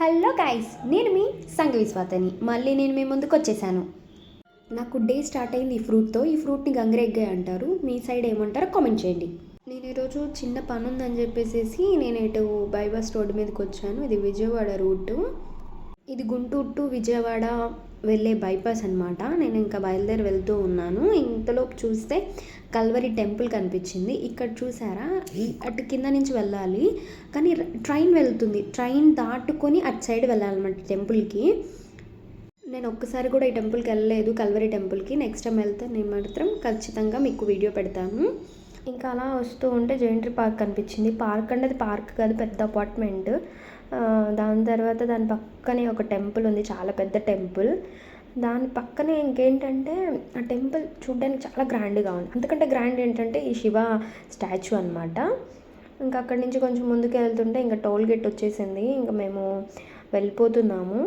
Hello guys, నేను మీ సంఘవి స్వాతిని. మళ్ళీ నేను మీ ముందుకు వచ్చేసాను. నాకు డే స్టార్ట్ అయింది ఈ ఫ్రూట్తో. ఈ ఫ్రూట్ని గంగరెగ్గాయ అంటారు. మీ సైడ్ ఏమంటారో కామెంట్ చేయండి. నేను ఈరోజు చిన్న పని ఉందని చెప్పేసి నేను ఇటు బైపాస్ రోడ్డు మీదకి వచ్చాను. ఇది విజయవాడ రూటు. ఇది గుంటూరు టు విజయవాడ వెళ్ళే బైపాస్ అనమాట. నేను ఇంకా బయలుదేరి వెళ్తూ ఉన్నాను. ఇంతలోపు చూస్తే కల్వరి టెంపుల్ కనిపించింది. ఇక్కడ చూసారా, అటు కింద నుంచి వెళ్ళాలి, కానీ ట్రైన్ వెళ్తుంది. ట్రైన్ దాటుకొని అటు సైడ్ వెళ్ళాలన్నమాట టెంపుల్కి. నేను ఒక్కసారి కూడా ఈ టెంపుల్కి వెళ్ళలేదు, కల్వరి టెంపుల్కి. నెక్స్ట్ టైం వెళ్తే నేను మాత్రం ఖచ్చితంగా మీకు వీడియో పెడతాను. ఇంకా అలా వస్తూ ఉంటే జెయింట్రీ పార్క్ కనిపించింది. పార్క్ అంటే అది పార్క్ కాదు, పెద్ద అపార్ట్మెంట్. దాని తర్వాత దాని పక్కనే ఒక టెంపుల్ ఉంది, చాలా పెద్ద టెంపుల్. దాని పక్కనే ఇంకేంటంటే ఆ టెంపుల్ చూడడానికి చాలా గ్రాండ్గా ఉంది. అంతకంటే గ్రాండ్ ఏంటంటే ఈ శివ స్టాచ్యూ అనమాట. ఇంకా అక్కడి నుంచి కొంచెం ముందుకు వెళ్తుంటే ఇంకా టోల్ గేట్ వచ్చేసింది. ఇంకా మేము వెళ్ళిపోతున్నాము.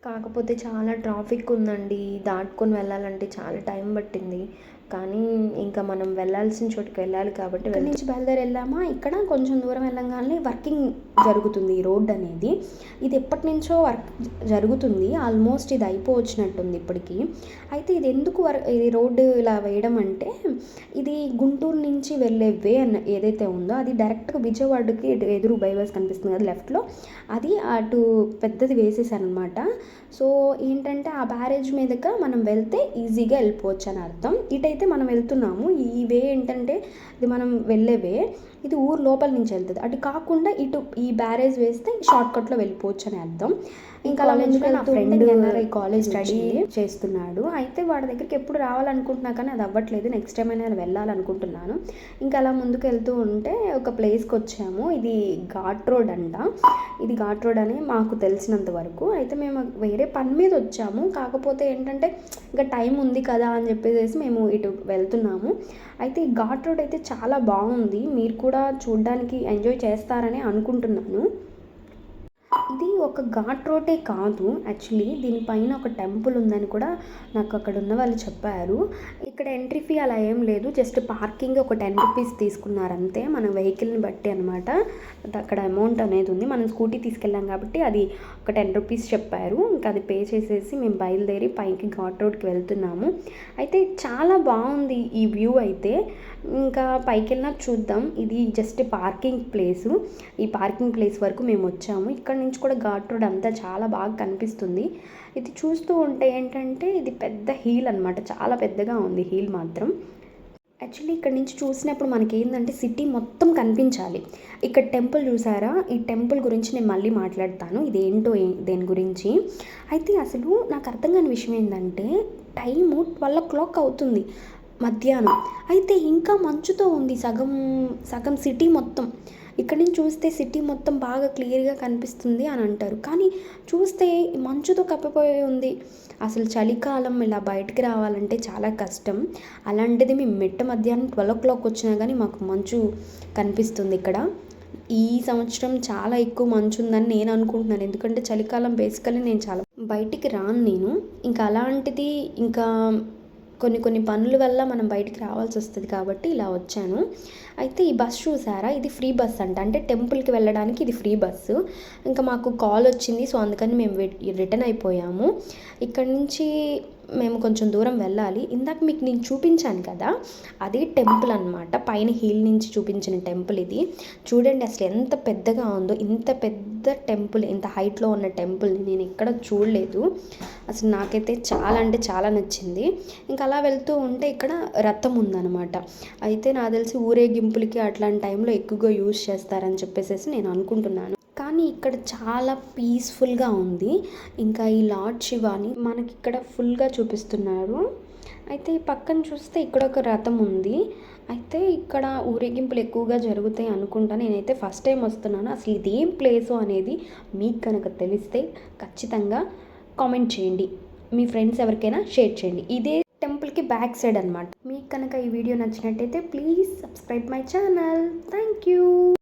కాకపోతే చాలా ట్రాఫిక్ ఉందండి. దాటుకొని వెళ్ళాలంటే చాలా టైం పట్టింది. కానీ ఇంకా మనం వెళ్ళాల్సిన చోటుకి వెళ్ళాలి కాబట్టి ఇక్కడ నుంచి బయలుదేరి వెళ్ళామా. ఇక్కడ కొంచెం దూరం వెళ్ళగానే వర్కింగ్ జరుగుతుంది ఈ రోడ్ అనేది. ఇది ఎప్పటి నుంచో వర్క్ జరుగుతుంది. ఆల్మోస్ట్ ఇది అయిపోవచ్చినట్టుంది ఇప్పటికీ. అయితే ఇది ఎందుకు ఇది రోడ్డు ఇలా వేయడం అంటే, ఇది గుంటూరు నుంచి వెళ్ళే వే ఏదైతే ఉందో అది డైరెక్ట్గా విజయవాడకి ఎదురు బైపాస్ కనిపిస్తుంది కదా లెఫ్ట్లో, అది అటు పెద్దది వేసేసారనమాట. సో ఏంటంటే ఆ బ్యారేజ్ మీదగా మనం వెళ్తే ఈజీగా వెళ్ళిపోవచ్చు అని అర్థం. ఇటైతే మనం వెళ్తున్నాము. ఈ వే ఏంటంటే ఇది మనం వెళ్ళే వే, ఇది ఊరు లోపల నుంచి వెళ్తుంది. అటు కాకుండా ఇటు ఈ బ్యారేజ్ వేస్తే షార్ట్కట్లో వెళ్ళిపోవచ్చు అని అర్థం. ఇంకా అలా ముందుగా నా ఫ్రెండ్ ఈ కాలేజ్ స్టడీ చేస్తున్నాడు. అయితే వాడి దగ్గరికి ఎప్పుడు రావాలనుకుంటున్నా కానీ అది అవ్వట్లేదు. నెక్స్ట్ టైం అయినా వెళ్ళాలనుకుంటున్నాను. ఇంకా అలా ముందుకు వెళ్తూ ఉంటే ఒక ప్లేస్కి వచ్చాము. ఇది ఘాట్ రోడ్ అంట. ఇది ఘాట్ రోడ్ అని మాకు తెలిసినంత వరకు. అయితే మేము వేరే పని మీద వచ్చాము. కాకపోతే ఏంటంటే ఇంకా టైం ఉంది కదా అని చెప్పేసి మేము ఇటు వెళ్తున్నాము. అయితే ఈ ఘాట్ రోడ్ అయితే చాలా బాగుంది. మీరు కూడా చూడడానికి ఎంజాయ్ చేస్తారని అనుకుంటున్నాను. ఇది ఒక ఘాట్ రోడే కాదు, యాక్చువల్లీ దీనిపైన ఒక టెంపుల్ ఉందని కూడా నాకు అక్కడ ఉన్న వాళ్ళు చెప్పారు. ఇక్కడ ఎంట్రీ ఫీ అలా ఏం లేదు, జస్ట్ పార్కింగ్ ఒక 10 రూపీస్ తీసుకున్నారంతే, మన వెహికల్ని బట్టి అనమాట. అక్కడ అమౌంట్ అనేది ఉంది. మనం స్కూటీ తీసుకెళ్ళాం కాబట్టి అది ఒక 10 రూపీస్ చెప్పారు. ఇంకా అది పే చేసేసి మేము బయలుదేరి పైకి ఘాట్ రోడ్కి వెళ్తున్నాము. అయితే చాలా బాగుంది ఈ వ్యూ అయితే. ఇంకా పైకి వెళ్ళినా చూద్దాం. ఇది జస్ట్ పార్కింగ్ ప్లేసు. ఈ పార్కింగ్ ప్లేస్ వరకు మేము వచ్చాము. ఇక్కడ నుంచి కూడా ఘాట్ రోడ్ అంతా చాలా బాగా కనిపిస్తుంది. ఇది చూస్తూ ఉంటే ఏంటంటే ఇది పెద్ద హీల్ అనమాట, చాలా పెద్దగా ఉంది హీల్ మాత్రం. యాక్చువల్లీ ఇక్కడ నుంచి చూసినప్పుడు మనకి ఏంటంటే సిటీ మొత్తం కనిపించాలి. ఇక్కడ టెంపుల్ చూసారా, ఈ టెంపుల్ గురించి నేను మళ్ళీ మాట్లాడతాను, ఇదేంటో దేని గురించి. అయితే అసలు నాకు అర్థం కాని విషయం ఏంటంటే, టైము 12 o'clock అవుతుంది మధ్యాహ్నం. అయితే ఇంకా మంచుతో ఉంది సగం సిటీ మొత్తం. ఇక్కడ నుంచి చూస్తే సిటీ మొత్తం బాగా క్లియర్గా కనిపిస్తుంది అని అంటారు, కానీ చూస్తే మంచుతో కప్పిపోయి ఉంది. అసలు చలికాలం ఇలా బయటికి రావాలంటే చాలా కష్టం. అలాంటిది మేము మధ్యాహ్నం 12 o'clock వచ్చినా కానీ మాకు మంచు కనిపిస్తుంది ఇక్కడ. ఈ సంవత్సరం చాలా ఎక్కువ మంచు ఉందని నేను అనుకుంటున్నాను. ఎందుకంటే చలికాలం బేసికల్లీ నేను చాలా బయటికి రాను నేను. ఇంకా అలాంటిది ఇంకా కొన్ని పనుల వల్ల మనం బయటికి రావాల్సి వస్తుంది కాబట్టి ఇలా వచ్చాను. అయితే ఈ బస్ చూసారా, ఇది ఫ్రీ బస్ అంట. అంటే టెంపుల్కి వెళ్ళడానికి ఇది ఫ్రీ బస్సు. ఇంకా మాకు కాల్ వచ్చింది, సో అందుకని మేము రిటర్న్ అయిపోయాము. ఇక్కడ నుంచి మేము కొంచెం దూరం వెళ్ళాలి. ఇందాక మీకు నేను చూపించాను కదా, అది టెంపుల్ అనమాట. పైన హీల్ నుంచి చూపించిన టెంపుల్ ఇది. చూడండి అసలు ఎంత పెద్దగా ఉందో. ఇంత పెద్ద టెంపుల్, ఇంత హైట్లో ఉన్న టెంపుల్ని నేను ఎక్కడ చూడలేదు. అసలు నాకైతే చాలా అంటే చాలా నచ్చింది. ఇంకా అలా వెళ్తూ ఉంటే ఇక్కడ రథం ఉందన్నమాట. అయితే నాకు తెలిసి ఊరేగింపులకి అట్లాంటి టైంలో ఎక్కువగా యూజ్ చేస్తారని చెప్పేసి నేను అనుకుంటున్నాను. కానీ ఇక్కడ చాలా పీస్ఫుల్గా ఉంది. ఇంకా ఈ లార్డ్ శివాని మనకి ఇక్కడ ఫుల్గా చూపిస్తున్నారు. అయితే ఈ పక్కన చూస్తే ఇక్కడ ఒక రథం ఉంది. అయితే ఇక్కడ ఊరేగింపులు ఎక్కువగా జరుగుతాయి అనుకుంటా. నేనైతే ఫస్ట్ టైం వస్తున్నాను. అసలు ఇదేం ప్లేసు అనేది మీకు కనుక తెలిస్తే ఖచ్చితంగా కామెంట్ చేయండి. మీ ఫ్రెండ్స్ ఎవరికైనా షేర్ చేయండి. ఇదే టెంపుల్కి బ్యాక్ సైడ్ అనమాట. మీకు కనుక ఈ వీడియో నచ్చినట్టయితే please subscribe my channel. Thank you.